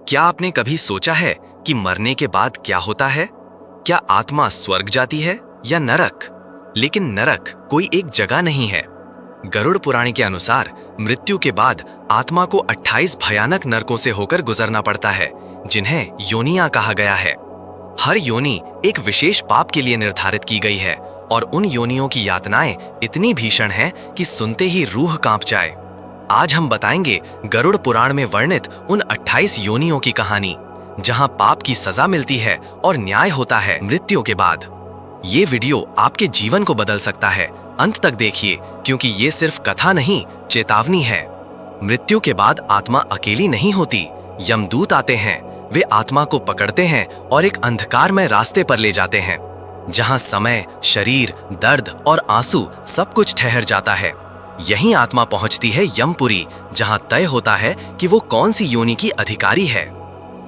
क्या आपने कभी सोचा है कि मरने के बाद क्या होता है? क्या आत्मा स्वर्ग जाती है या नरक? लेकिन नरक कोई एक जगह नहीं है। गरुड़ पुराण के अनुसार मृत्यु के बाद आत्मा को 28 भयानक नरकों से होकर गुजरना पड़ता है, जिन्हें योनियां कहा गया है। हर योनि एक विशेष पाप के लिए निर्धारित की गई है और उन योनियों की यातनाएं इतनी भीषण हैं कि सुनते ही रूह कांप जाए। आज हम बताएंगे गरुड़ पुराण में वर्णित उन 28 योनियों की कहानी, जहां पाप की सजा मिलती है और न्याय होता है मृत्यु के बाद। ये वीडियो आपके जीवन को बदल सकता है। अंत तक देखिए, क्योंकि ये सिर्फ कथा नहीं, चेतावनी है। मृत्यु के बाद आत्मा अकेली नहीं होती। यमदूत आते हैं, वे आत्मा को पकड़ते हैं और एक अंधकारमय रास्ते पर ले जाते हैं, जहां समय, शरीर, दर्द और आंसू सब कुछ ठहर जाता है। यहीं आत्मा पहुंचती है यमपुरी, जहां तय होता है कि वो कौन सी योनि की अधिकारी है।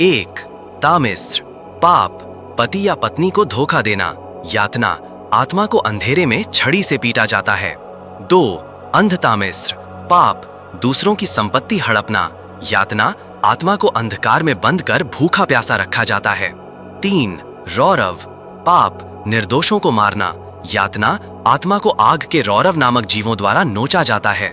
1. तामिस्र, पाप, पति या पत्नी को धोखा देना, यातना, आत्मा को अंधेरे में छड़ी से पीटा जाता है। 2. अंधतामिस्र, पाप, दूसरों की संपत्ति हड़पना, यातना, आत्मा को अंधकार में बंद कर भूखा प्यासा रखा जाता है। 3. रौरव, पाप, निर्दोषों को मारना, यातना, आत्मा को आग के रौरव नामक जीवों द्वारा नोचा जाता है।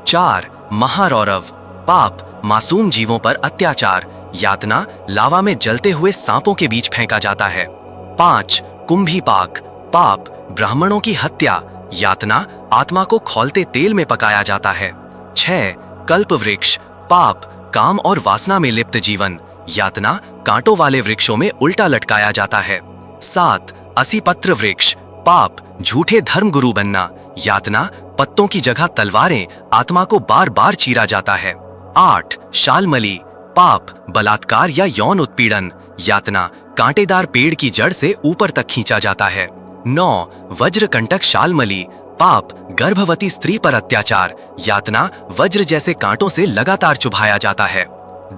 4. महारौरव, पाप, मासूम जीवों पर अत्याचार, यातना, लावा में जलते हुए सांपों के बीच फेंका जाता है। 5. कुंभीपाक, पाप, ब्राह्मणों की हत्या, यातना, आत्मा को खौलते तेल में पकाया जाता है। 6. कल्पवृक्ष, पाप, काम और वासना में लिप्त जीवन, यातना, कांटों वाले वृक्षों में उल्टा लटकाया जाता है। 7. असीपत्र वृक्ष, पाप, झूठे धर्म गुरु बनना, यातना, पत्तों की जगह तलवारें, आत्मा को बार बार चीरा जाता है। 8. शालमली, पाप, बलात्कार या यौन उत्पीड़न, यातना, कांटेदार पेड़ की जड़ से ऊपर तक खींचा जाता है। 9. वज्रकंटक शालमली, पाप, गर्भवती स्त्री पर अत्याचार, यातना, वज्र जैसे कांटों से लगातार चुभाया जाता है।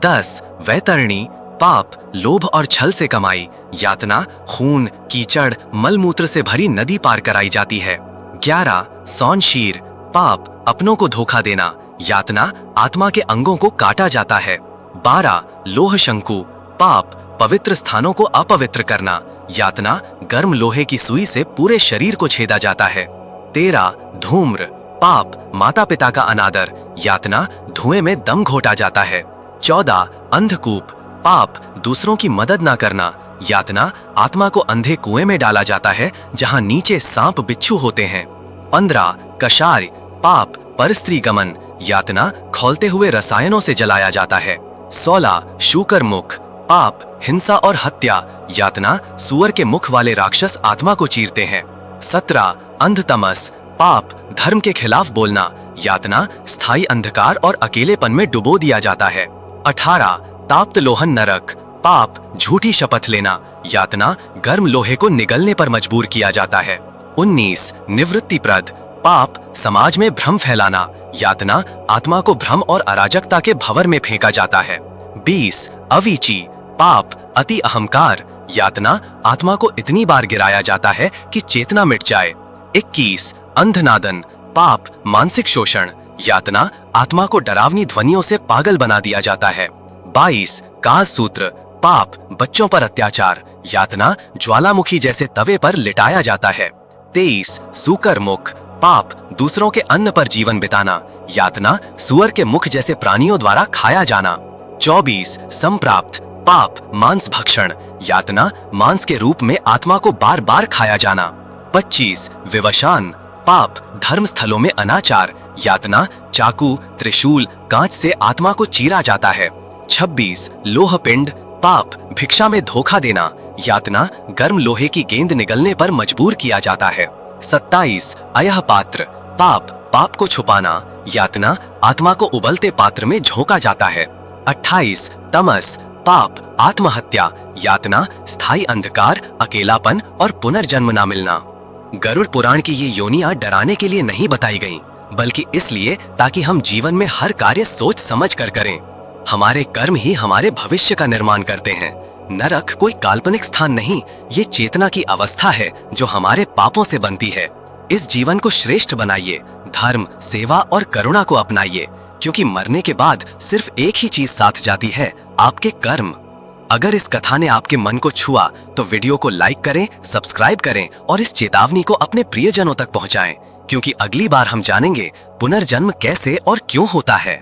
10. वैतरणी, पाप, लोभ और छल से कमाई, यातना, खून, कीचड़, मलमूत्र से भरी नदी पार कराई जाती है। 11. सौनशीर, पाप, अपनों को धोखा देना, यातना, आत्मा के अंगों को काटा जाता है। 12. लोह शंकु, पाप, पवित्र स्थानों को अपवित्र करना, यातना, गर्म लोहे की सुई से पूरे शरीर को छेदा जाता है। 13. धूम्र, पाप, माता पिता का अनादर, यातना, धुएं में दम घोटा जाता है। 14. अंधकूप, पाप, दूसरों की मदद ना करना, यातना, आत्मा को अंधे कुएं में डाला जाता है, जहां नीचे सांप बिच्छू होते हैं। 15. कषाय, पाप, परस्त्री गमन, यातना, खौलते हुए रसायनों से जलाया जाता है। 16. शूकर मुख, पाप, हिंसा और हत्या, यातना, सुअर के मुख वाले राक्षस आत्मा को चीरते हैं। 17. अंधतमस, पाप, धर्म के खिलाफ बोलना, यातना, स्थायी अंधकार और अकेलेपन में डुबो दिया जाता है। 18. ताप्त लोहन नरक, पाप, झूठी शपथ लेना, यातना, गर्म लोहे को निगलने पर मजबूर किया जाता है। 19. निवृत्तिप्रद, पाप, समाज में भ्रम फैलाना, यातना, आत्मा को भ्रम और अराजकता के भंवर में फेंका जाता है। 20. अवीची, पाप, अति अहंकार, यातना, आत्मा को इतनी बार गिराया जाता है कि चेतना मिट जाए। 21. अंधनादन, पाप, मानसिक शोषण, यातना, आत्मा को डरावनी ध्वनियों से पागल बना दिया जाता है। 22. काज सूत्र, पाप, बच्चों पर अत्याचार, यातना, ज्वालामुखी जैसे तवे पर लिटाया जाता है। 23. सूकर मुख, पाप, दूसरों के अन्न पर जीवन बिताना, यातना, सुअर के मुख जैसे प्राणियों द्वारा खाया जाना। 24. संप्राप्त, पाप, मांस भक्षण, यातना, मांस के रूप में आत्मा को बार बार खाया जाना। 25. विवशान, पाप, धर्म स्थलों में अनाचार, यातना, चाकू, त्रिशूल, कांच से आत्मा को चीरा जाता है। 26. लोहपिंड, पाप, भिक्षा में धोखा देना, यातना, गर्म लोहे की गेंद निगलने पर मजबूर किया जाता है। 27. अयह पात्र, पाप, पाप को छुपाना, यातना, आत्मा को उबलते पात्र में झोंका जाता है। 28. तमस, पाप, आत्महत्या, यातना, स्थायी अंधकार, अकेलापन और पुनर्जन्म ना मिलना। गरुड़ पुराण की ये योनियां डराने के लिए नहीं बताई गईं, बल्कि इसलिए ताकि हम जीवन में हर कार्य सोच समझ कर करें। हमारे कर्म ही हमारे भविष्य का निर्माण करते हैं। नरक कोई काल्पनिक स्थान नहीं, ये चेतना की अवस्था है जो हमारे पापों से बनती है। इस जीवन को श्रेष्ठ बनाइए, धर्म, सेवा और करुणा को अपनाइए, क्योंकि मरने के बाद सिर्फ एक ही चीज साथ जाती है, आपके कर्म। अगर इस कथा ने आपके मन को छुआ तो वीडियो को लाइक करें, सब्सक्राइब करें और इस चेतावनी को अपने प्रियजनों तक पहुंचाएं, क्योंकि अगली बार हम जानेंगे पुनर्जन्म कैसे और क्यों होता है।